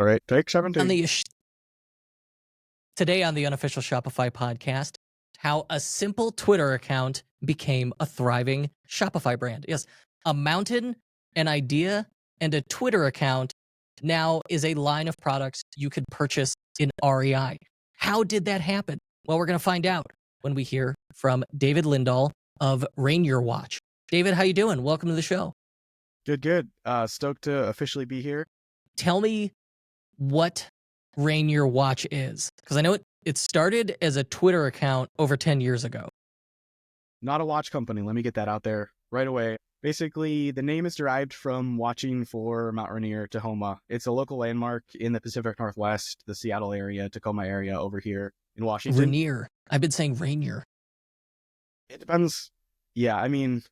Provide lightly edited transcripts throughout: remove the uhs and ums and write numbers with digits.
All right, take On 17. the Today on the Unofficial Shopify podcast, how a simple Twitter account became a thriving Shopify brand. Yes, a mountain, an idea, and a Twitter account now is a line of products you could purchase in REI. How did that happen? Well, we're going to find out when we hear from David Lindahl of Rainier Watch. David, how you doing? Welcome to the show. Good. Stoked to officially be here. Tell me what Rainier Watch is, because I know it started as a Twitter account over 10 years ago. Not a watch company. Let me get that out there right away. Basically, the name is derived from watching for Mount Rainier, Tahoma. It's a local landmark in the Pacific Northwest, the Seattle area, Tacoma area over here in Washington. Rainier. I've been saying Rainier. It depends. Yeah, I mean,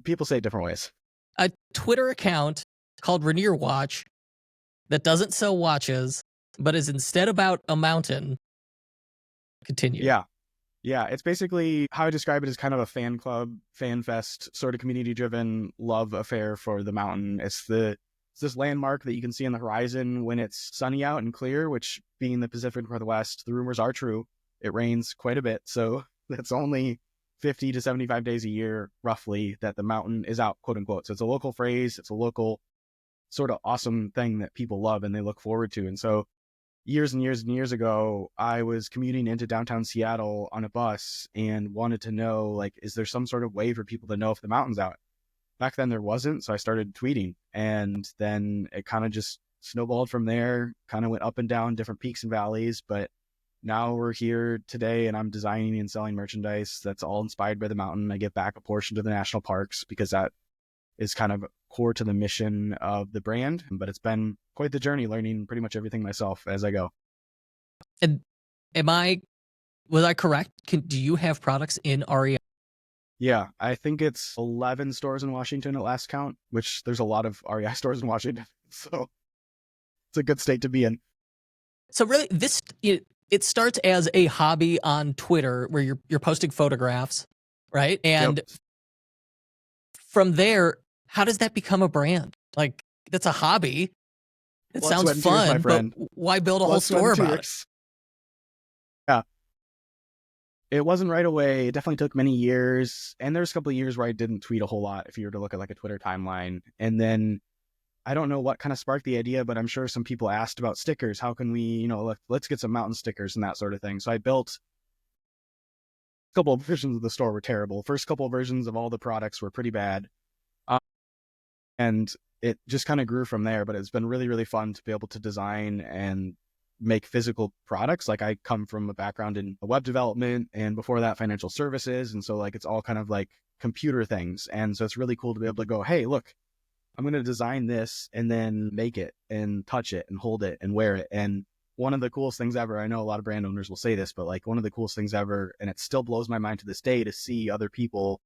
people say it different ways. A Twitter account called Rainier Watch that doesn't sell watches, but is instead about a mountain. Continue. Yeah, it's basically how I describe it as kind of a fan club, fan fest, sort of community-driven love affair for the mountain. It's this landmark that you can see on the horizon when it's sunny out and clear, which being the Pacific Northwest, the rumors are true. It rains quite a bit, so that's only 50 to 75 days a year, roughly, that the mountain is out, quote unquote. So it's a local phrase, it's a local sort of awesome thing that people love and they look forward to. And so years and years ago, I was commuting into downtown Seattle on a bus and wanted to know, like, is there some sort of way for people to know if the mountain's out? Back then there wasn't, so I started tweeting, and then it kind of just snowballed from there, kind of went up and down different peaks and valleys. But now we're here today and I'm designing and selling merchandise that's all inspired by the mountain. I give back a portion to the national parks because that is kind of core to the mission of the brand, but it's been quite the journey learning pretty much everything myself as I go. And was I correct? Do you have products in REI? Yeah, I think it's 11 stores in Washington at last count, which there's a lot of REI stores in Washington. So it's a good state to be in. So really, it starts as a hobby on Twitter where you're posting photographs, right? And from there, how does that become a brand? Like, that's a hobby. It sounds fun, but why build a whole store about it? Yeah. It wasn't right away. It definitely took many years. And there's a couple of years where I didn't tweet a whole lot if you were to look at like a Twitter timeline. And then I don't know what kind of sparked the idea, but I'm sure some people asked about stickers. How can we, let's get some mountain stickers and that sort of thing. So I built a couple of versions of the store were terrible. First couple of versions of all the products were pretty bad. And it just kind of grew from there, but it's been really, really fun to be able to design and make physical products. Like, I come from a background in web development and before that financial services. And so like, it's all kind of like computer things. And so it's really cool to be able to go, hey, look, I'm going to design this and then make it and touch it and hold it and wear it. And one of the coolest things ever, I know a lot of brand owners will say this, but like one of the coolest things ever, and it still blows my mind to this day to see other people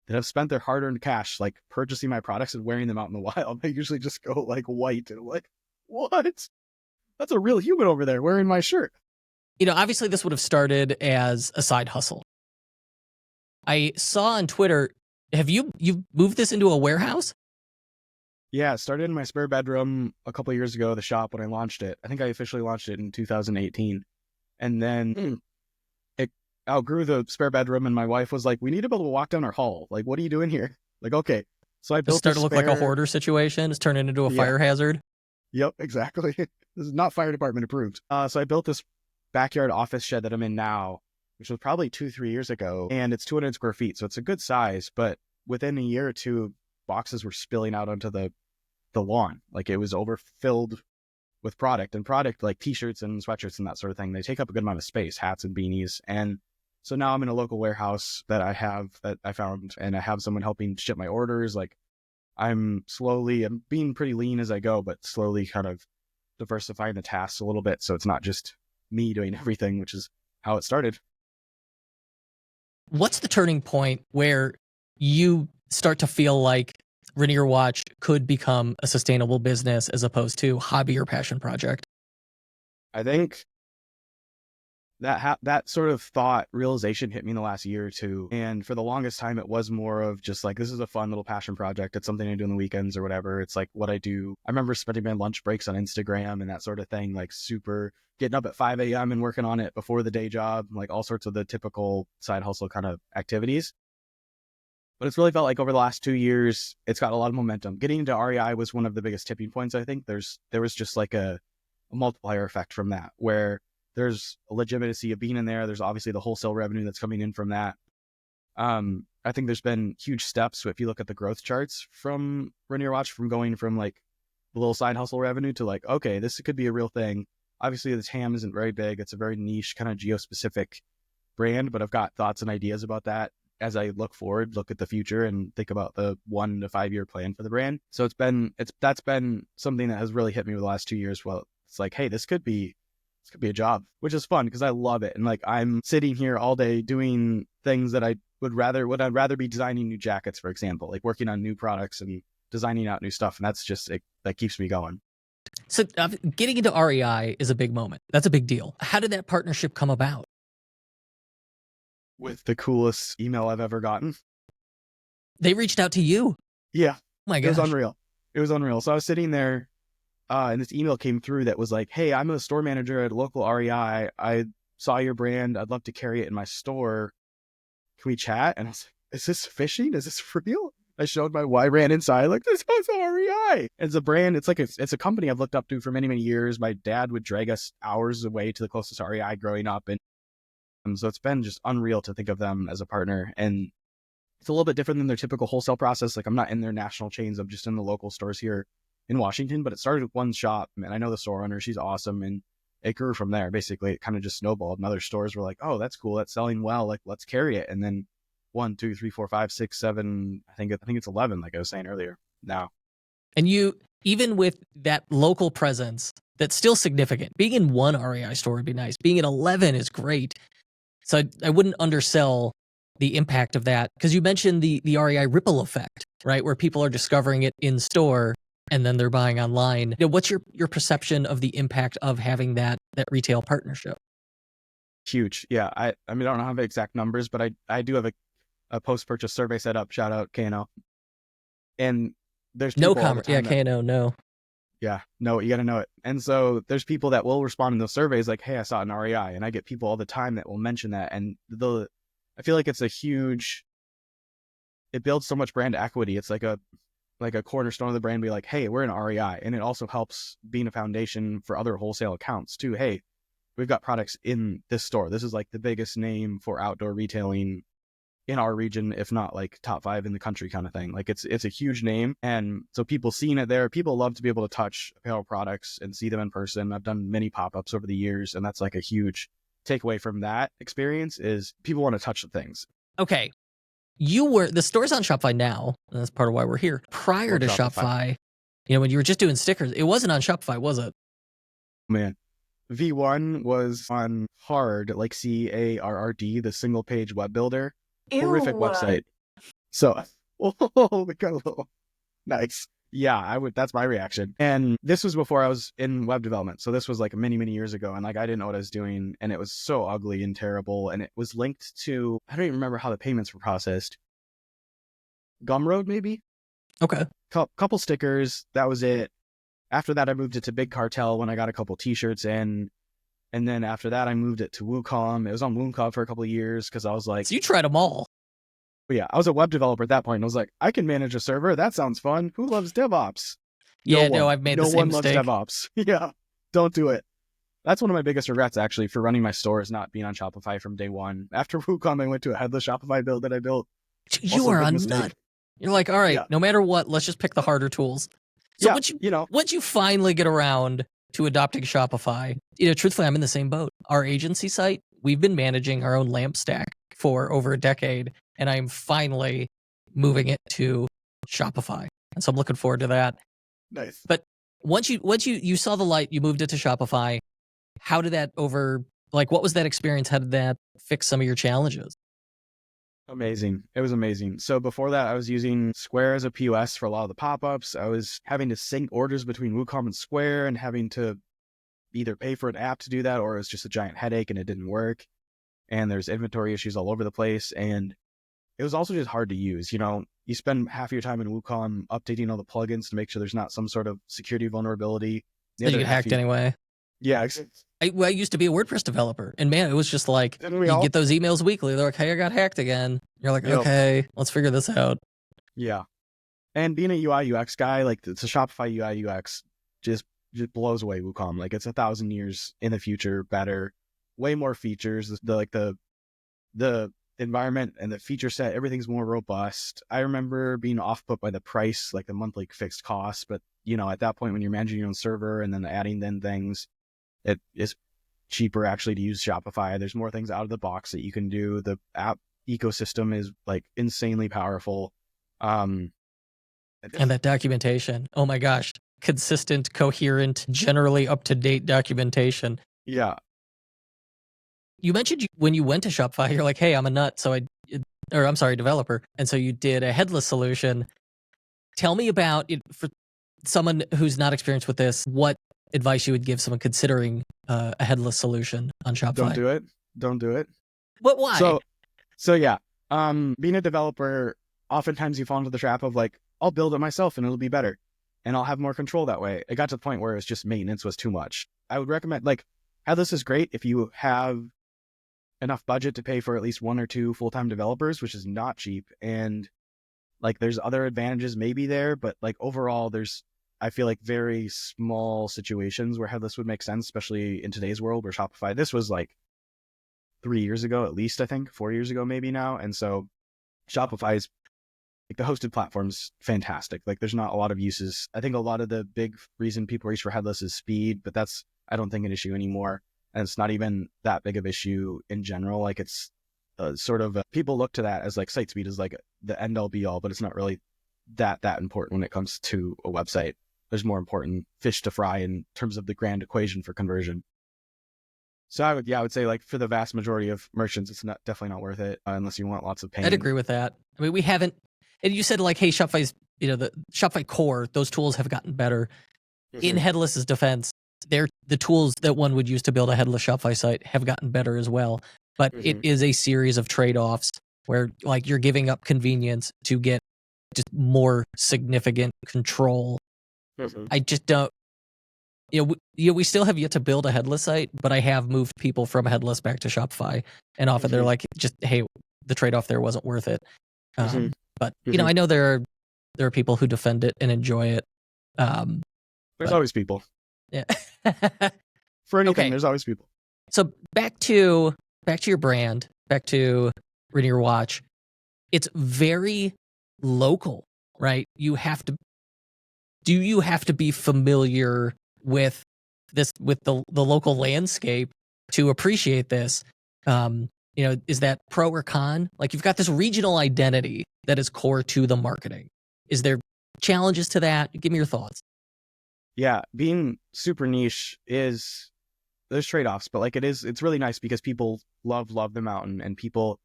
that have spent their hard-earned cash, like purchasing my products and wearing them out in the wild. I usually just go like white and like, what? That's a real human over there wearing my shirt. Obviously this would have started as a side hustle. I saw on Twitter, you've moved this into a warehouse? Yeah, it started in my spare bedroom a couple of years ago, the shop, when I launched it. I think I officially launched it in 2018. And then it outgrew the spare bedroom, and my wife was like, we need to be able to walk down our hall. Like, what are you doing here? Like, okay. So I built It started to look like a hoarder situation. It's turned into a fire hazard. Yep, exactly. This is not fire department approved. So I built this backyard office shed that I'm in now, which was probably 2-3 years ago. And it's 200 square feet. So it's a good size, but within a year or two, boxes were spilling out onto the lawn. Like, it was overfilled with product like t-shirts and sweatshirts and that sort of thing. They take up a good amount of space, hats and beanies. And so now I'm in a local warehouse that I found, and I have someone helping ship my orders. Like, I'm being pretty lean as I go, but slowly kind of diversifying the tasks a little bit. So it's not just me doing everything, which is how it started. What's the turning point where you start to feel like Rainier Watch could become a sustainable business as opposed to hobby or passion project? I think that sort of thought realization hit me in the last year or two. And for the longest time, it was more of just like, this is a fun little passion project. It's something I do on the weekends or whatever. It's like what I do. I remember spending my lunch breaks on Instagram and that sort of thing, like super getting up at 5 a.m. and working on it before the day job, like all sorts of the typical side hustle kind of activities. But it's really felt like over the last 2 years, it's got a lot of momentum. Getting into REI was one of the biggest tipping points, I think. There was just like a multiplier effect from that, where there's a legitimacy of being in there. There's obviously the wholesale revenue that's coming in from that. I think there's been huge steps. So if you look at the growth charts from Rainier Watch, from going from like the little side hustle revenue to like, okay, this could be a real thing. Obviously, the TAM isn't very big. It's a very niche kind of geo-specific brand, but I've got thoughts and ideas about that as I look forward, look at the future, and think about the 1 to 5 year plan for the brand. So that's been something that has really hit me over the last 2 years. Well, it's like, hey, this could be a job, which is fun because I love it. And like, I'm sitting here all day doing things that I'd rather be designing new jackets, for example, like working on new products and designing out new stuff. And that's just, that keeps me going. So getting into REI is a big moment. That's a big deal. How did that partnership come about? With the coolest email I've ever gotten. They reached out to you. Yeah. Oh my gosh. It was unreal. So I was sitting there, and this email came through that was like, hey, I'm a store manager at a local REI. I saw your brand. I'd love to carry it in my store. Can we chat? And I was like, is this phishing? Is this real? I showed my Y brand inside, like, this was REI. It's a brand. It's a company I've looked up to for many, many years. My dad would drag us hours away to the closest REI growing up. And so it's been just unreal to think of them as a partner. And it's a little bit different than their typical wholesale process. Like, I'm not in their national chains. I'm just in the local stores here in Washington, but it started with one shop, and I know the store owner. She's awesome. And it grew from there. Basically, it kind of just snowballed, and other stores were like, oh, that's cool. That's selling well. Like, let's carry it. And then 1, 2, 3, 4, 5, 6, 7, I think it's 11, like I was saying earlier now. And you, even with that local presence, that's still significant. Being in one REI store would be nice. Being in 11 is great. So I wouldn't undersell the impact of that, because you mentioned the REI ripple effect, right? Where people are discovering it in store and then they're buying online. What's your perception of the impact of having that retail partnership? Huge. Yeah. I mean, I don't have exact numbers, but I do have a post-purchase survey set up. Shout out K&O. And there's people no comment. Yeah, K&O, no. Yeah, no, you got to know it. And so there's people that will respond in those surveys like, hey, I saw it in REI. And I get people all the time that will mention that. And I feel like it builds so much brand equity. It's like a cornerstone of the brand, be like, hey, we're in REI. And it also helps being a foundation for other wholesale accounts too. Hey, we've got products in this store. This is like the biggest name for outdoor retailing in our region, if not like top 5 in the country kind of thing. Like, it's a huge name. And so people seeing it there, people love to be able to touch apparel products and see them in person. I've done many pop-ups over the years, and that's like a huge takeaway from that experience is people want to touch the things. Okay. The store's on Shopify now, and that's part of why we're here. Prior to Shopify, when you were just doing stickers, it wasn't on Shopify, was it? Man, V1 was on Hard, like CARRD, the single page web builder. Horrific website. So, oh, we got a little nice. Yeah, that's my reaction. And this was before I was in web development. So this was like many, many years ago. And like, I didn't know what I was doing. And it was so ugly and terrible. And it was linked to, I don't even remember how the payments were processed. Gumroad, maybe? Okay. Couple stickers. That was it. After that, I moved it to Big Cartel when I got a couple t-shirts in. And then after that, I moved it to WooCom. It was on WooCom for a couple of years because I was like... So you tried them all. But yeah, I was a web developer at that point. And I was like, I can manage a server. That sounds fun. Who loves DevOps? I've made the same mistake. No one loves DevOps. Yeah, don't do it. That's one of my biggest regrets, actually, for running my stores, not being on Shopify from day one. After WooCom, I went to a headless Shopify build that I built. You are a nut. You're like, all right, no matter what, let's just pick the harder tools. So once you finally get around to adopting Shopify, truthfully, I'm in the same boat. Our agency site, we've been managing our own lamp stack for over a decade, and I'm finally moving it to Shopify. And so I'm looking forward to that. Nice. But once you saw the light, you moved it to Shopify. How did that what was that experience? How did that fix some of your challenges? Amazing. It was amazing. So before that, I was using Square as a POS for a lot of the pop-ups. I was having to sync orders between WooCom and Square and having to, either pay for an app to do that or it was just a giant headache and it didn't work. And there's inventory issues all over the place. And it was also just hard to use. You spend half your time in WooCom updating all the plugins to make sure there's not some sort of security vulnerability. The Did you other get half hacked anyway? Yeah. I used to be a WordPress developer, and man, it was just like, Didn't we you all? get those emails weekly. They're like, hey, I got hacked again. You're like, Yep. okay, let's figure this out. Yeah. And being a UI UX guy, like it's a Shopify UI UX just blows away WooCom. Like it's 1,000 years in the future, better, way more features. The environment and the feature set, everything's more robust. I remember being off put by the price, like the monthly fixed cost, but at that point when you're managing your own server and then adding things, it is cheaper actually to use Shopify. There's more things out of the box that you can do. The app ecosystem is like insanely powerful. And that documentation, oh my gosh, consistent, coherent, generally up-to-date documentation. Yeah. You mentioned when you went to Shopify, you're like, hey, I'm a nut, developer. And so you did a headless solution. Tell me about it for someone who's not experienced with this, what advice you would give someone considering a headless solution on Shopify. Don't do it. But why? So yeah, being a developer, oftentimes you fall into the trap of like, I'll build it myself and it'll be better and I'll have more control that way. It got to the point where it's just maintenance was too much. I would recommend, like, headless is great if you have enough budget to pay for at least 1 or 2 full-time developers, which is not cheap. And like, there's other advantages maybe there, but like overall, I feel like very small situations where headless would make sense, especially in today's world where Shopify, this was like 3 years ago, at least, I think 4 years ago, maybe now. And so Shopify's like the hosted platform's fantastic. Like there's not a lot of uses. I think a lot of the big reason people reach for headless is speed, but that's, I don't think, an issue anymore. And it's not even that big of issue in general. Like it's people look to that as like site speed is like the end all be all, but it's not really that important when it comes to a website. There's more important fish to fry in terms of the grand equation for conversion. So I would say like for the vast majority of merchants, it's definitely not worth it unless you want lots of pain. I'd agree with that. I mean, we haven't, and you said like, hey, Shopify's, the Shopify core, those tools have gotten better. Mm-hmm. In headless's defense, the tools that one would use to build a headless Shopify site have gotten better as well. But it is a series of trade-offs where like you're giving up convenience to get just more significant control. I just don't, we still have yet to build a headless site, but I have moved people from headless back to Shopify, and often they're like, just, hey, the trade-off there wasn't worth it. But I know there are people who defend it and enjoy it. There's always people. Yeah. For anything, there's always people. So back to your brand, back to Rainier Watch. It's very local, right? Do you have to be familiar with the local landscape to appreciate this? Is that pro or con? Like, you've got this regional identity that is core to the marketing. Is there challenges to that? Give me your thoughts. Yeah, being super niche there's trade-offs, but like it's really nice because people love the mountain and people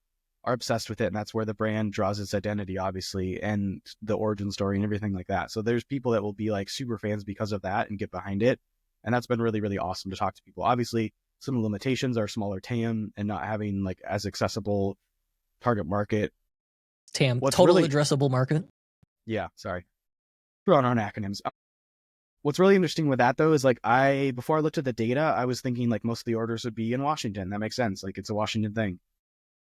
are obsessed with it, and that's where the brand draws its identity, obviously, and the origin story and everything like that. So there's people that will be like super fans because of that and get behind it, and that's been really, really awesome to talk to people. Obviously, some of the limitations are smaller TAM and not having like as accessible target market. TAM, total addressable market. Yeah, sorry, throwing on acronyms. What's really interesting with that though is like before I looked at the data, I was thinking like most of the orders would be in Washington. That makes sense. Like it's a Washington thing.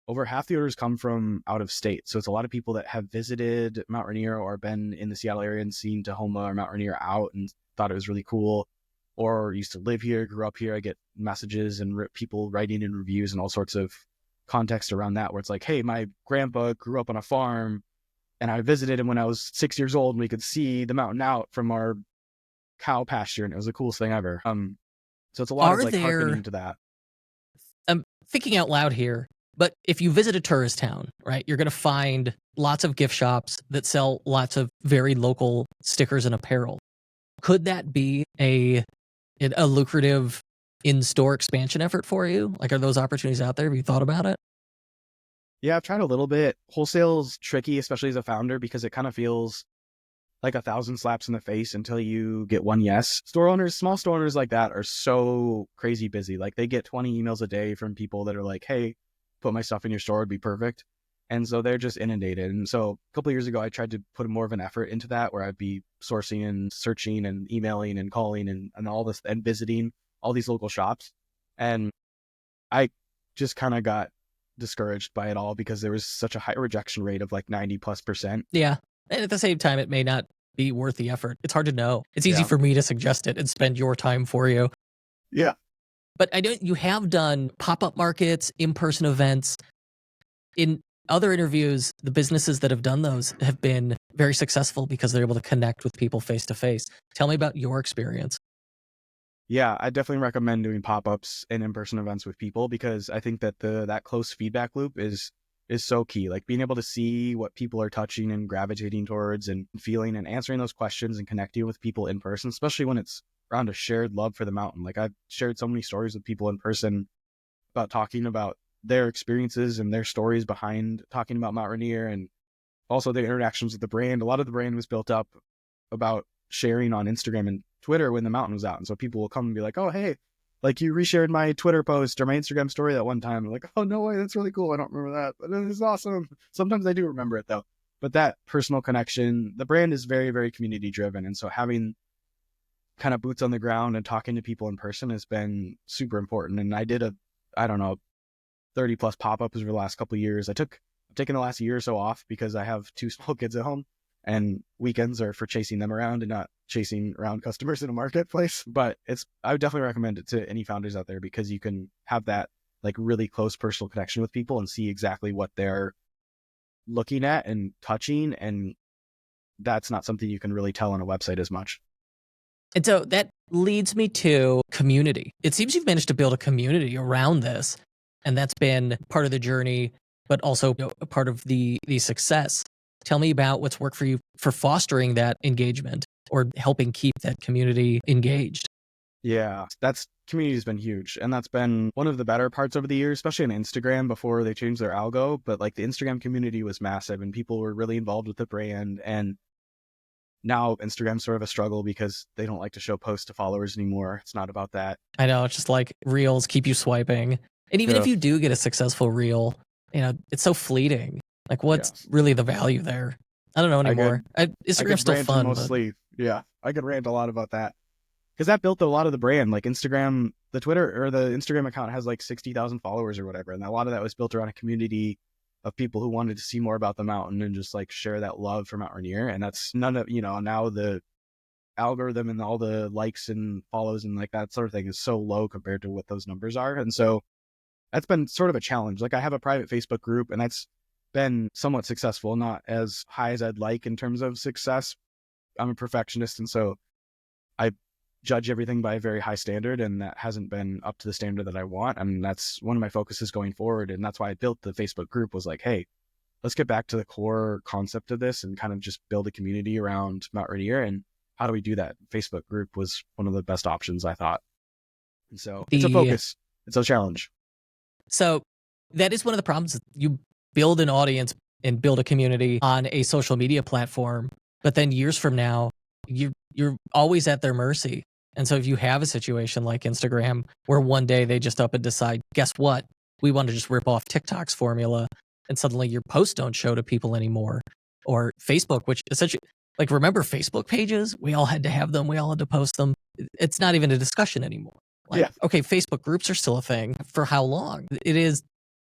Over half the orders come from out of state. So it's a lot of people that have visited Mount Rainier or been in the Seattle area and seen Tahoma or Mount Rainier out and thought it was really cool, or used to live here, grew up here. I get messages and people writing in reviews and all sorts of context around that where it's like, hey, my grandpa grew up on a farm and I visited him when I was 6 years old and we could see the mountain out from our cow pasture and it was the coolest thing ever. So it's a lot of like harkening to that. I'm thinking out loud here, but if you visit a tourist town, right, you're going to find lots of gift shops that sell lots of very local stickers and apparel. Could that be a lucrative in-store expansion effort for you? Like, are those opportunities out there? Have you thought about it? Yeah, I've tried a little bit. Wholesale's tricky, especially as a founder, because it kind of feels like 1,000 slaps in the face until you get one yes. Store owners, small store owners like that are so crazy busy. Like they get 20 emails a day from people that are like, hey, put my stuff in your store, it'd be perfect. And so they're just inundated. And so a couple of years ago, I tried to put more of an effort into that, where I'd be sourcing and searching and emailing and calling and all this and visiting all these local shops. And I just kind of got discouraged by it all because there was such a high rejection rate of like 90+%. Yeah. And at the same time, it may not be worth the effort. It's hard to know. It's easy Yeah. for me to suggest it and spend your time for you. Yeah. But you have done pop-up markets, in-person events. In other interviews, the businesses that have done those have been very successful because they're able to connect with people face to face. Tell me about your experience. Yeah, I definitely recommend doing pop-ups and in-person events with people, because I think that that close feedback loop is so key. Like being able to see what people are touching and gravitating towards and feeling, and answering those questions and connecting with people in person, especially when it's around a shared love for the mountain. Like I've shared so many stories with people in person about talking about their experiences and their stories behind talking about Mount Rainier, and also their interactions with the brand. A lot of the brand was built up about sharing on Instagram and Twitter when the mountain was out. And so people will come and be like, oh, hey, like you reshared my Twitter post or my Instagram story that one time. I'm like, oh, no way, that's really cool. I don't remember that, but it is awesome. Sometimes I do remember it though. But that personal connection, the brand is very, very community driven. And so having kind of boots on the ground and talking to people in person has been super important. And I did 30 plus pop-ups over the last couple of years. I've taken the last year or so off because I have 2 small kids at home, and weekends are for chasing them around and not chasing around customers in a marketplace. But I would definitely recommend it to any founders out there, because you can have that like really close personal connection with people and see exactly what they're looking at and touching. And that's not something you can really tell on a website as much. And so that leads me to community. It seems you've managed to build a community around this, and that's been part of the journey, but also a part of the success. Tell me about what's worked for you for fostering that engagement or helping keep that community engaged. Yeah, community has been huge. And that's been one of the better parts over the years, especially on Instagram before they changed their algo. But like the Instagram community was massive and people were really involved with the brand. And now Instagram's sort of a struggle because they don't like to show posts to followers anymore. It's not about that. I know, it's just like reels keep you swiping. And even if you do get a successful reel, it's so fleeting. Like what's really the value there? I don't know anymore. Instagram's still fun. Mostly, yeah, I could rant a lot about that, because that built a lot of the brand. Like Instagram, the Instagram account has like 60,000 followers or whatever. And a lot of that was built around a community of people who wanted to see more about the mountain and just like share that love for Mount Rainier. And that's none of, now the algorithm and all the likes and follows and like that sort of thing is so low compared to what those numbers are. And so that's been sort of a challenge. Like I have a private Facebook group, and that's been somewhat successful, not as high as I'd like in terms of success. I'm a perfectionist, and so I judge everything by a very high standard, and that hasn't been up to the standard that I want. And that's one of my focuses going forward. And that's why I built the Facebook group, was like, hey, let's get back to the core concept of this and kind of just build a community around Mount Rainier. And how do we do that? Facebook group was one of the best options, I thought. And so it's a focus. It's a challenge. So that is one of the problems. You build an audience and build a community on a social media platform, but then years from now, you're always at their mercy. And so if you have a situation like Instagram, where one day they just up and decide, guess what? We want to just rip off TikTok's formula, and suddenly your posts don't show to people anymore. Or Facebook, which essentially, like, remember Facebook pages? We all had to have them. We all had to post them. It's not even a discussion anymore. Like, okay, Facebook groups are still a thing. For how long? It is.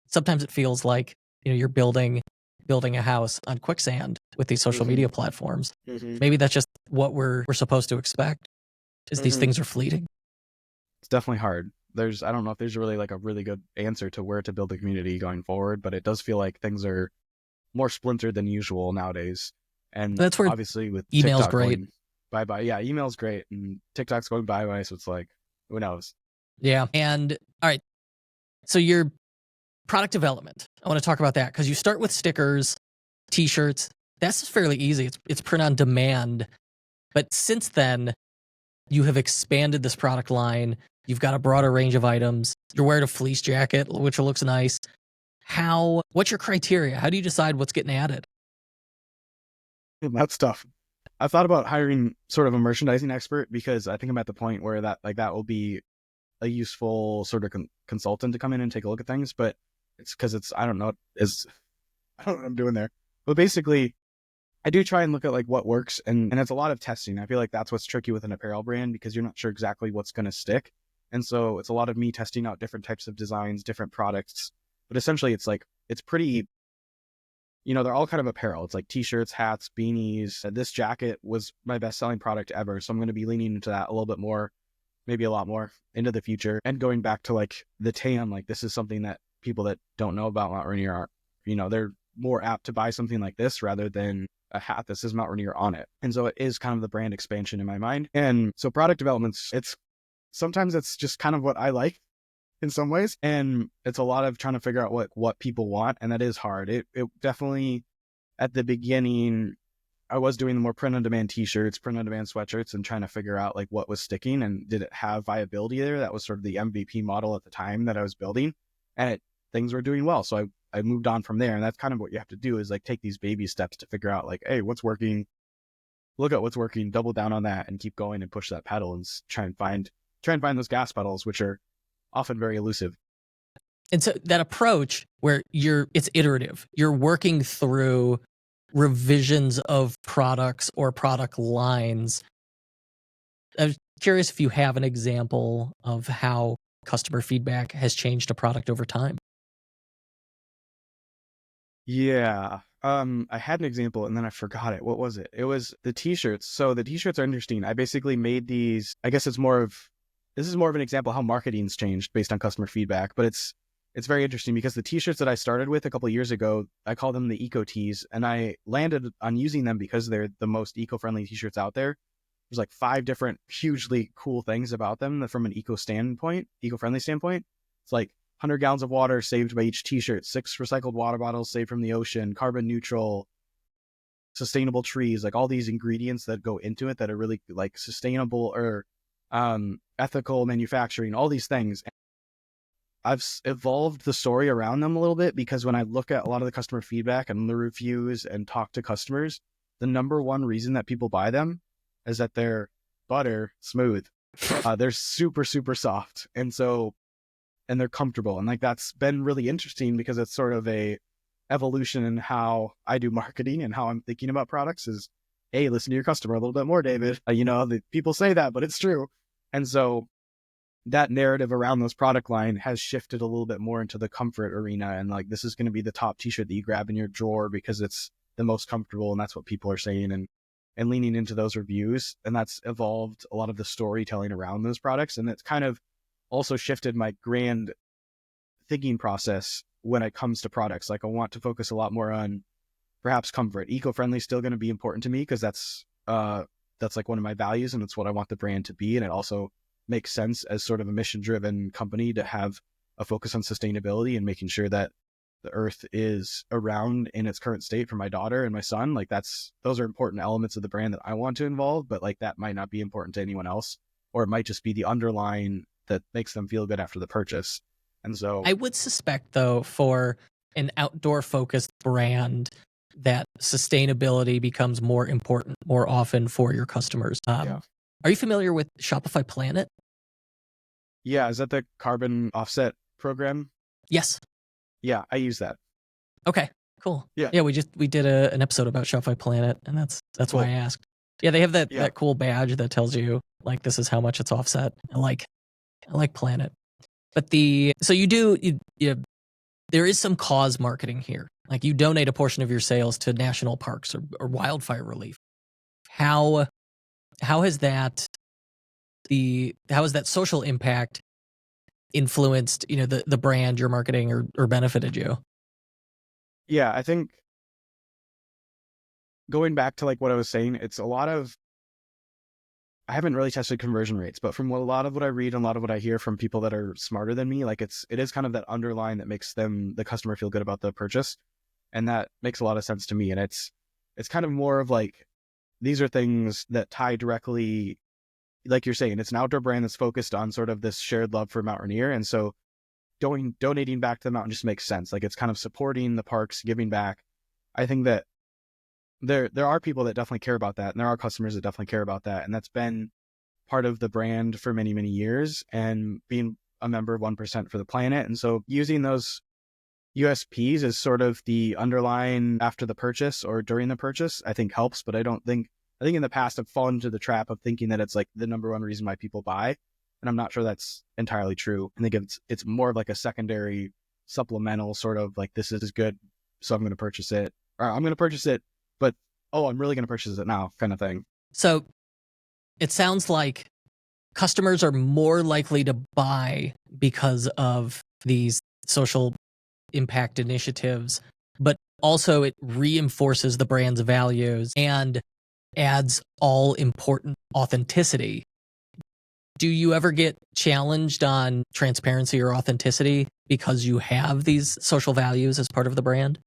Sometimes it feels like, you're building a house on quicksand with these social media platforms. Maybe that's just what we're supposed to expect, is these things are fleeting. It's definitely hard. I don't know if there's really like a really good answer to where to build a community going forward, but it does feel like things are more splintered than usual nowadays. And that's where obviously with email's TikTok great. Bye-bye. Yeah, email's great. And TikTok's going bye-bye. So it's like, who knows? Yeah. And all right. So your product development, I want to talk about that, because you start with stickers, t-shirts. That's fairly easy. It's print on demand. But since then, you have expanded this product line. You've got a broader range of items. You're wearing a fleece jacket, which looks nice. What's your criteria? How do you decide what's getting added? That's tough. I've thought about hiring sort of a merchandising expert because I think I'm at the point where that will be a useful sort of consultant to come in and take a look at things. But it's because I don't know what I'm doing there. But basically, I do try and look at like what works, and it's a lot of testing. I feel like that's what's tricky with an apparel brand because you're not sure exactly what's going to stick. And so it's a lot of me testing out different types of designs, different products. But essentially it's pretty, they're all kind of apparel. It's like t-shirts, hats, beanies. This jacket was my best selling product ever. So I'm going to be leaning into that a little bit more, maybe a lot more into the future. And going back to like the tan, like this is something that people that don't know about Mount Rainier are, they're more apt to buy something like this rather than a hat that says Mount Rainier on it. And so it is kind of the brand expansion in my mind. And so product developments, sometimes it's just kind of what I like in some ways. And it's a lot of trying to figure out what people want. And that is hard. It definitely, at the beginning, I was doing the more print on demand t-shirts, print on demand sweatshirts, and trying to figure out like what was sticking and did it have viability there. That was sort of the MVP model at the time that I was building, and things were doing well. So I moved on from there. And that's kind of what you have to do is like take these baby steps to figure out like, hey, what's working, look at what's working, double down on that and keep going and push that pedal and try and find those gas pedals, which are often very elusive. And so that approach where it's iterative, you're working through revisions of products or product lines. I was curious if you have an example of how customer feedback has changed a product over time. Yeah. I had an example and then I forgot it. What was it? It was the t-shirts. So the t-shirts are interesting. I basically made these, I guess this is more of an example how marketing's changed based on customer feedback, but it's very interesting because the t-shirts that I started with a couple of years ago, I call them the eco tees, and I landed on using them because they're the most eco-friendly t-shirts out there. There's like 5 different hugely cool things about them that from an eco-friendly standpoint. It's like 100 gallons of water saved by each t-shirt, 6 recycled water bottles saved from the ocean, carbon neutral, sustainable trees, like all these ingredients that go into it that are really like sustainable or ethical manufacturing, all these things. I've evolved the story around them a little bit because when I look at a lot of the customer feedback and the reviews and talk to customers, the number one reason that people buy them is that they're butter smooth. They're super, super soft. And they're comfortable. And like, that's been really interesting because it's sort of a evolution in how I do marketing and how I'm thinking about products is, hey, listen to your customer a little bit more, David. The people say that, but it's true. And so that narrative around this product line has shifted a little bit more into the comfort arena. And like, this is going to be the top t-shirt that you grab in your drawer because it's the most comfortable. And that's what people are saying and leaning into those reviews. And that's evolved a lot of the storytelling around those products. And it's kind of also shifted my grand thinking process when it comes to products. Like I want to focus a lot more on perhaps comfort. Eco-friendly is still going to be important to me because that's like one of my values and it's what I want the brand to be. And it also makes sense as sort of a mission-driven company to have a focus on sustainability and making sure that the earth is around in its current state for my daughter and my son. Like those are important elements of the brand that I want to involve, but like that might not be important to anyone else, or it might just be the underlying that makes them feel good after the purchase. And so I would suspect though, for an outdoor focused brand, that sustainability becomes more important more often for your customers. yeah. Are you familiar with Shopify Planet? Yeah. Is that the carbon offset program? Yes. Yeah. I use that. Okay, cool. Yeah. Yeah, we did an episode about Shopify Planet, and that's Cool. why I asked. Yeah, they have that cool badge that tells you like this is how much it's offset. I like Planet. But there is some cause marketing here. Like you donate a portion of your sales to national parks or wildfire relief. How has that social impact influenced, the brand you're marketing or benefited you? Yeah, I think going back to like what I was saying, it's a lot of, I haven't really tested conversion rates, but from a lot of what I read and a lot of what I hear from people that are smarter than me, like it is kind of that underline that makes the customer feel good about the purchase. And that makes a lot of sense to me. And it's kind of more of like, these are things that tie directly, like you're saying, it's an outdoor brand that's focused on sort of this shared love for Mount Rainier. And so donating back to the mountain just makes sense. Like it's kind of supporting the parks, giving back. I think that there are people that definitely care about that, and there are customers that definitely care about that, and that's been part of the brand for many, many years, and being a member of 1% for the planet. And so using those USPs as sort of the underlying after the purchase or during the purchase, I think helps. But I think in the past I've fallen into the trap of thinking that it's like the number one reason why people buy. And I'm not sure that's entirely true. I think it's more of like a secondary supplemental sort of like, this is good, so I'm going to purchase it, or I'm going to purchase it, but oh, I'm really going to purchase it now kind of thing. So it sounds like customers are more likely to buy because of these social impact initiatives, but also it reinforces the brand's values and adds all important authenticity. Do you ever get challenged on transparency or authenticity because you have these social values as part of the brand?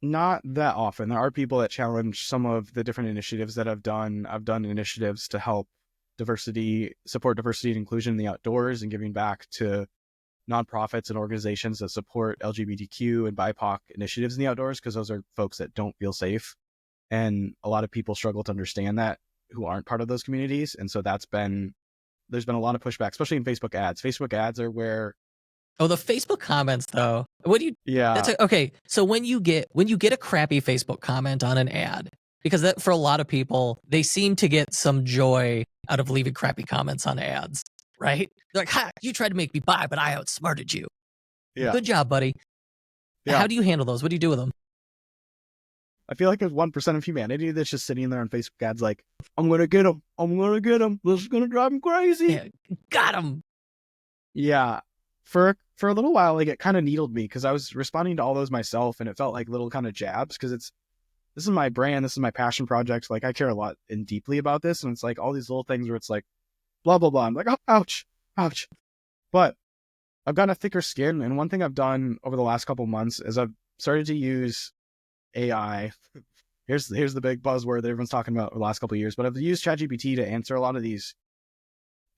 Not that often. There are people that challenge some of the different initiatives that I've done. I've done initiatives to help support diversity and inclusion in the outdoors, and giving back to nonprofits and organizations that support LGBTQ and BIPOC initiatives in the outdoors, because those are folks that don't feel safe. And a lot of people struggle to understand that, who aren't part of those communities. And so there's been a lot of pushback, especially in Facebook ads. Facebook ads are where... Oh, the Facebook comments though. What do you... Yeah. Okay. So when you get a crappy Facebook comment on an ad, because that for a lot of people, they seem to get some joy out of leaving crappy comments on ads, right? They're like, ha, you tried to make me buy, but I outsmarted you. Yeah. Good job, buddy. Yeah. How do you handle those? What do you do with them? I feel like there's 1% of humanity that's just sitting there on Facebook ads like, I'm going to get him. I'm going to get him. This is going to drive him crazy. Yeah, got him. Yeah. For a little while, like, it kind of needled me because I was responding to all those myself, and it felt like little kind of jabs, because this is my brand. This is my passion project. Like, I care a lot and deeply about this. And it's like all these little things where it's like, blah, blah, blah. I'm like, oh, ouch, ouch. But I've gotten a thicker skin. And one thing I've done over the last couple months is I've started to use AI. Here's the big buzzword that everyone's talking about over the last couple of years, but I've used ChatGPT to answer a lot of these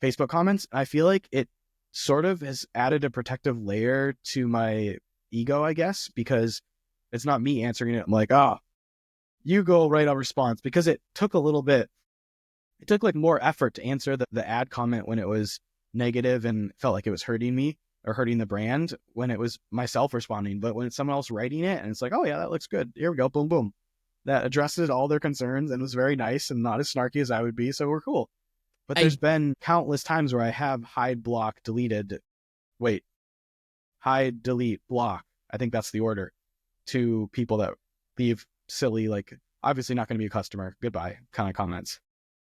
Facebook comments. I feel like it sort of has added a protective layer to my ego, I guess, because it's not me answering it. I'm like, you go write a response, because it took like more effort to answer the ad comment when it was negative and felt like it was hurting me or hurting the brand, when it was myself responding. But when it's someone else writing it and it's like, oh yeah, that looks good, here we go, boom, boom, that addresses all their concerns and was very nice and not as snarky as I would be. So we're cool. But there's been countless times where I have hide, delete, block. I think that's the order, to people that leave silly, like, obviously not going to be a customer, goodbye kind of comments.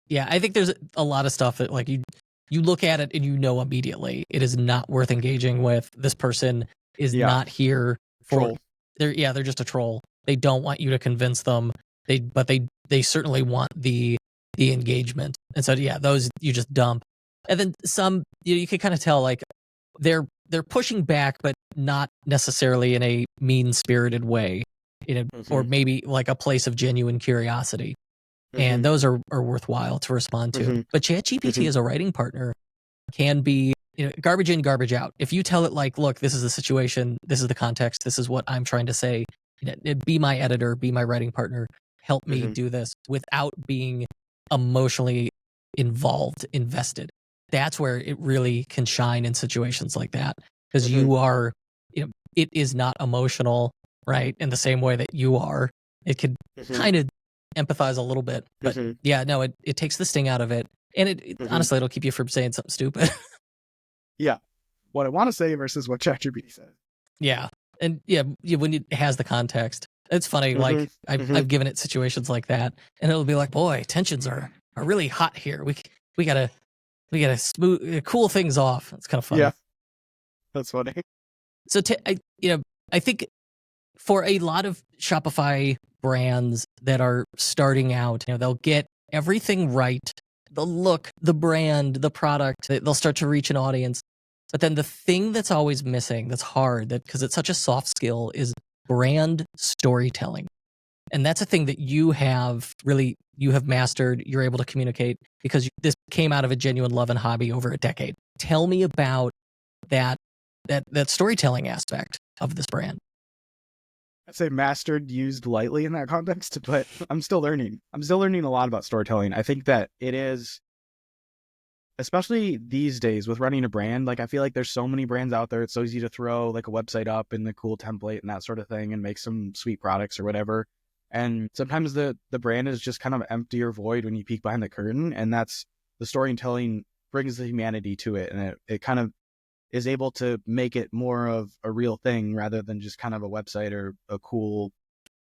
Yeah, I think there's a lot of stuff that, like, you look at it and you know immediately it is not worth engaging with. This person is not here for troll. They're just a troll. They don't want you to convince them. But they certainly want the engagement. And so yeah, those you just dump. And then some, you can kind of tell, like, they're pushing back, but not necessarily in a mean-spirited way, or maybe like a place of genuine curiosity. And those are worthwhile to respond to. But ChatGPT as a writing partner can be, garbage in, garbage out. If you tell it, like, look, this is the situation, this is the context, this is what I'm trying to say, be my editor, be my writing partner, help me do this, without being emotionally involved, invested. That's where it really can shine in situations like that, because you are, it is not emotional, right? In the same way that you are. It could kind of empathize a little bit, but yeah, no, it takes the sting out of it, and honestly, it'll keep you from saying something stupid. Yeah, what I want to say versus what ChatGPT says. Yeah, and yeah, when it has the context, it's funny. Like, I've given it situations like that, and it'll be like, boy, tensions are really hot here. We gotta smooth, cool things off. It's kind of funny. Yeah, that's funny. So I think for a lot of Shopify brands that are starting out, they'll get everything right, the look, the brand, the product, they'll start to reach an audience. But then the thing that's always missing, that's hard, because it's such a soft skill, is brand storytelling. And that's a thing that you have mastered, you're able to communicate, because this came out of a genuine love and hobby over a decade. Tell me about that storytelling aspect of this brand. I'd say mastered used lightly in that context, but I'm still learning. I'm still learning a lot about storytelling. I think that it is, especially these days with running a brand, like I feel like there's so many brands out there. It's so easy to throw like a website up and the cool template and that sort of thing and make some sweet products or whatever. And sometimes the brand is just kind of empty or void when you peek behind the curtain. And that's the storytelling brings the humanity to it. And it kind of is able to make it more of a real thing rather than just kind of a website or a cool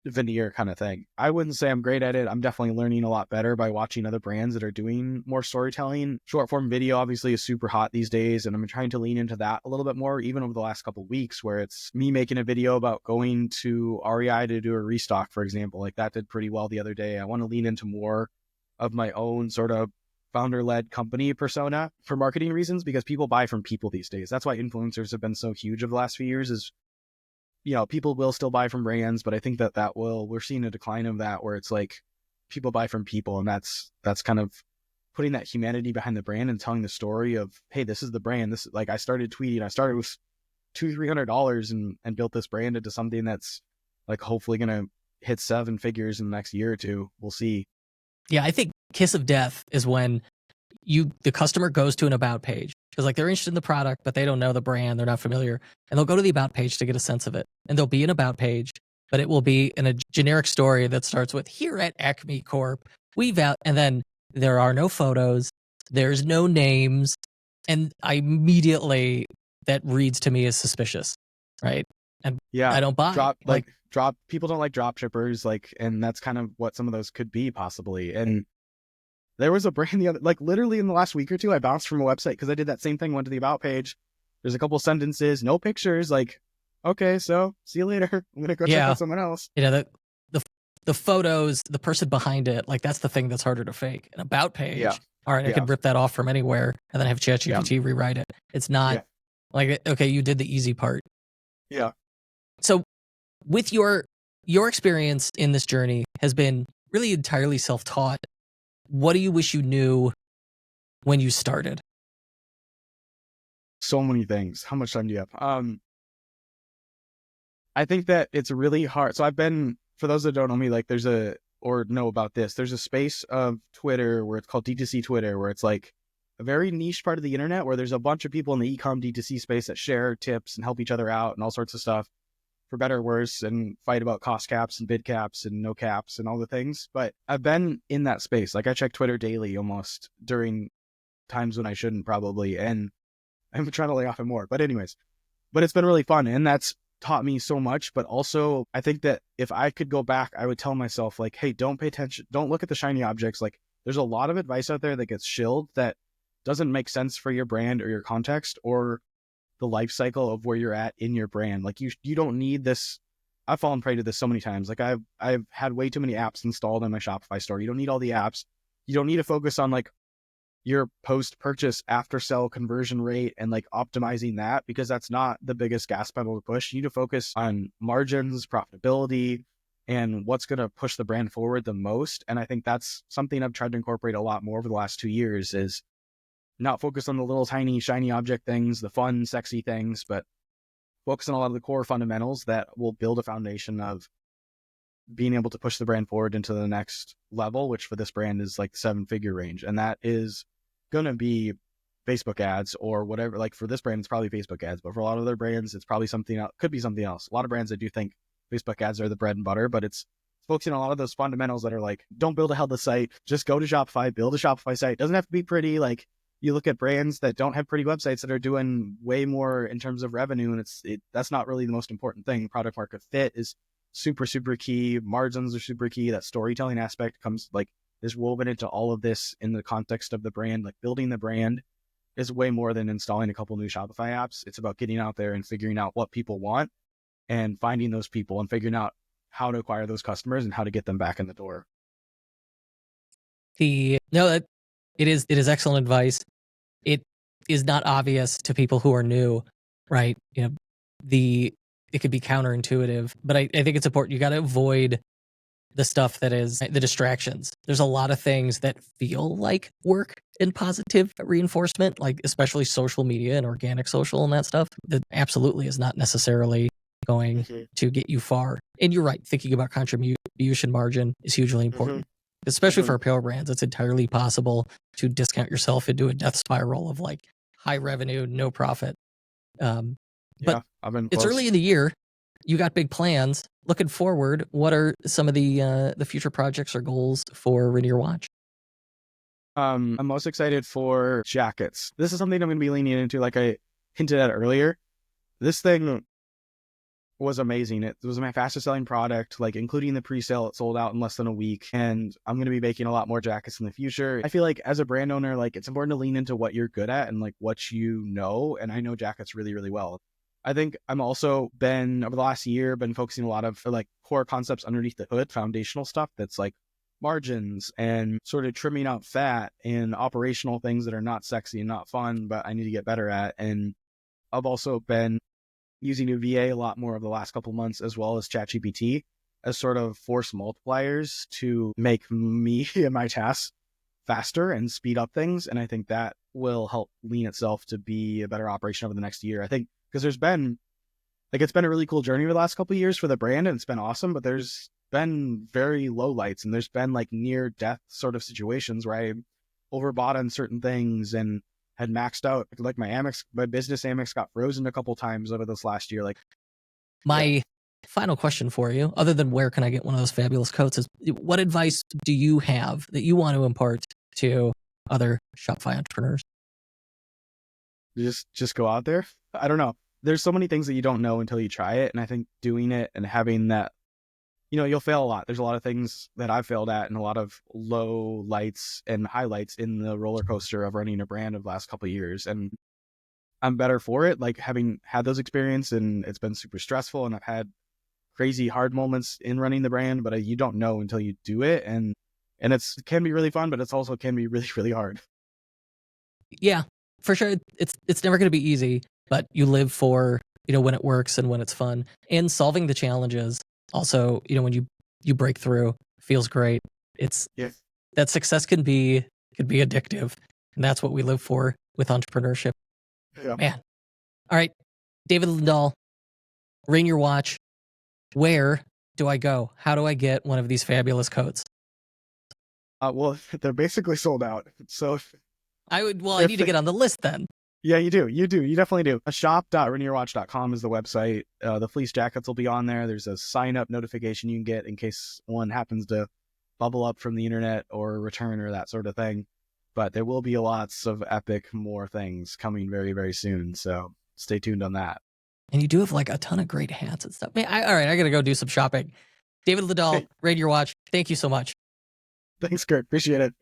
veneer kind of thing. I wouldn't say I'm great at it. I'm definitely learning a lot better by watching other brands that are doing more storytelling. Short form video obviously is super hot these days, and I'm trying to lean into that a little bit more, even over the last couple of weeks, where it's me making a video about going to REI to do a restock, for example. Like that did pretty well the other day. I want to lean into more of my own sort of founder-led company persona for marketing reasons, because people buy from people these days. That's why influencers have been so huge over the last few years, is people will still buy from brands, but I think we're seeing a decline of that, where it's like people buy from people, and that's kind of putting that humanity behind the brand and telling the story of, hey, this is the brand. This, like, I started tweeting. I started with $200-300 and built this brand into something that's like hopefully gonna hit 7 figures in the next year or two. We'll see. Yeah, I think kiss of death is when the customer goes to an about page, because like they're interested in the product, but they don't know the brand, they're not familiar, and they'll go to the about page to get a sense of it. And there'll be an about page, but it will be in a generic story that starts with, here at Acme Corp, and then there are no photos, there's no names, and that reads to me as suspicious, right? And Yeah, I don't buy. people don't like drop shippers, like, and that's kind of what some of those could be possibly. And there was a brand literally in the last week or two, I bounced from a website because I did that same thing, went to the about page. There's a couple sentences, no pictures, like, okay, so see you later. I'm going to go check out someone else. The photos, the person behind it, like that's the thing that's harder to fake. An about page, all right, I could rip that off from anywhere and then have ChatGPT rewrite it. It's not like, okay, you did the easy part. Yeah. So with your experience in this journey has been really entirely self-taught. What do you wish you knew when you started? So many things. How much time do you have? I think that it's really hard. So for those that don't know me, like know about this, there's a space of Twitter where it's called D2C Twitter, where it's like a very niche part of the internet where there's a bunch of people in the e-com D2C space that share tips and help each other out and all sorts of stuff, for better or worse, and fight about cost caps and bid caps and no caps and all the things. But I've been in that space. Like I check Twitter daily almost during times when I shouldn't probably. And I'm trying to lay off it more. But anyways, it's been really fun. And that's taught me so much. But also I think that if I could go back, I would tell myself like, hey, don't pay attention. Don't look at the shiny objects. Like there's a lot of advice out there that gets shilled that doesn't make sense for your brand or your context or the life cycle of where you're at in your brand. Like you don't need this. I've fallen prey to this so many times. Like I've had way too many apps installed in my Shopify store. You don't need all the apps. You don't need to focus on like your post-purchase after sell conversion rate and like optimizing that, because that's not the biggest gas pedal to push. You need to focus on margins, profitability, and what's going to push the brand forward the most. And I think that's something I've tried to incorporate a lot more over the last 2 years, is not focus on the little tiny shiny object things, the fun, sexy things, but focus on a lot of the core fundamentals that will build a foundation of being able to push the brand forward into the next level, which for this brand is like 7-figure range. And that is going to be Facebook ads or whatever. Like for this brand, it's probably Facebook ads, but for a lot of other brands, it's probably something else. Could be something else. A lot of brands, I do think Facebook ads are the bread and butter, but it's focusing on a lot of those fundamentals that are like, don't build a headless site, just go to Shopify, build a Shopify site. It doesn't have to be pretty. Like you look at brands that don't have pretty websites that are doing way more in terms of revenue, and that's not really the most important thing. Product market fit is super, super key. Margins are super key. That storytelling aspect is woven into all of this in the context of the brand. Like building the brand is way more than installing a couple new Shopify apps. It's about getting out there and figuring out what people want and finding those people and figuring out how to acquire those customers and how to get them back in the door. It is excellent advice. It is not obvious to people who are new, right? It could be counterintuitive, but I think it's important. You got to avoid the stuff that is the distractions. There's a lot of things that feel like work and positive reinforcement, like especially social media and organic social and that stuff, that absolutely is not necessarily going to get you far. And you're right, thinking about contribution margin is hugely important, especially for apparel brands. It's entirely possible to discount yourself into a death spiral of like high revenue, no profit. But I've been it's close. early in the year. You got big plans. Looking forward, what are some of the future projects or goals for Rainier Watch? I'm most excited for jackets. This is something I'm going to be leaning into, like I hinted at earlier. This thing was amazing. It was my fastest selling product, like including the pre-sale, it sold out in less than a week. And I'm going to be making a lot more jackets in the future. I feel like as a brand owner, like it's important to lean into what you're good at and like what you know. And I know jackets really, really well. I think I'm also been over the last year, been focusing a lot of like core concepts underneath the hood, foundational stuff that's like margins and sort of trimming out fat and operational things that are not sexy and not fun, but I need to get better at. And I've also been using a VA a lot more over the last couple of months, as well as ChatGPT as sort of force multipliers to make me and my tasks faster and speed up things. And I think that will help lean itself to be a better operation over the next year. I think because there's been like, it's been a really cool journey over the last couple of years for the brand and it's been awesome, but there's been very low lights and there's been like near death sort of situations where I overbought on certain things and had maxed out. Like my business Amex got frozen a couple times over this last year. Like my final question for you, other than where can I get one of those fabulous coats, is what advice do you have that you want to impart to other Shopify entrepreneurs? Just go out there. I don't know. There's so many things that you don't know until you try it. And I think doing it and having that, you'll fail a lot. There's a lot of things that I've failed at and a lot of low lights and highlights in the roller coaster of running a brand of the last couple of years. And I'm better for it, like having had those experiences, and it's been super stressful and I've had crazy hard moments in running the brand, but you don't know until you do it. And it can be really fun, but it's also can be really, really hard. Yeah, for sure. It's never going to be easy, but you live for, when it works and when it's fun and solving the challenges. Also, when you break through, feels great. That success can be addictive, and that's what we live for with entrepreneurship. Yeah. Man. All right, David Lindahl, Rainier Watch. Where do I go? How do I get one of these fabulous coats? Well, they're basically sold out. So I need to get on the list then. Yeah, you do. You definitely do. Shop.rainierwatch.com is the website. The fleece jackets will be on there. There's a sign up notification you can get in case one happens to bubble up from the internet or return or that sort of thing. But there will be lots of epic more things coming very, very soon. So stay tuned on that. And you do have like a ton of great hats and stuff. Man, all right, I got to go do some shopping. David Lindahl, Rainier Watch, thank you so much. Thanks, Kurt. Appreciate it.